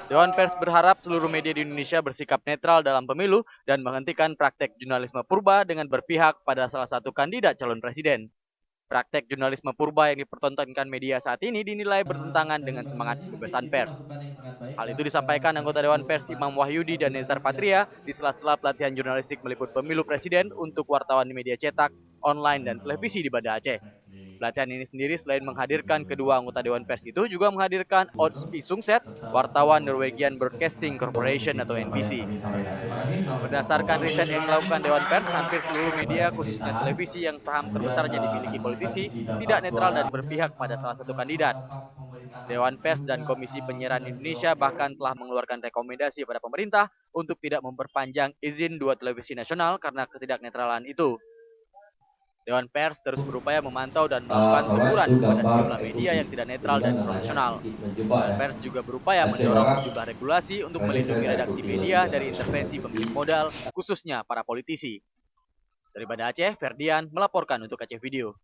Dewan Pers berharap seluruh media di Indonesia bersikap netral dalam pemilu dan menghentikan praktek jurnalisme purba dengan berpihak pada salah satu kandidat calon presiden. Praktek jurnalisme purba yang dipertontonkan media saat ini dinilai bertentangan dengan semangat kebebasan pers. Hal itu disampaikan anggota Dewan Pers Imam Wahyudi dan Nezar Patria di sela-sela pelatihan jurnalistik meliput pemilu presiden untuk wartawan di media cetak, online, dan televisi di Banda Aceh. Pelatihan ini sendiri selain menghadirkan kedua anggota Dewan Pers itu juga menghadirkan Ods Pisungset, wartawan Norwegian Broadcasting Corporation atau NBC. Berdasarkan riset yang dilakukan Dewan Pers, hampir seluruh media, khususnya televisi yang saham terbesarnya dimiliki politisi, tidak netral dan berpihak pada salah satu kandidat. Dewan Pers dan Komisi Penyiaran Indonesia bahkan telah mengeluarkan rekomendasi pada pemerintah untuk tidak memperpanjang izin dua televisi nasional karena ketidaknetralan itu. Dewan Pers terus berupaya memantau dan melakukan teguran kepada sejumlah media yang tidak netral dan profesional. Dewan Pers juga berupaya mendorong sejumlah regulasi untuk melindungi redaksi media dari intervensi pemilik modal, khususnya para politisi. Dari Banda Aceh, Ferdian melaporkan untuk Aceh Video.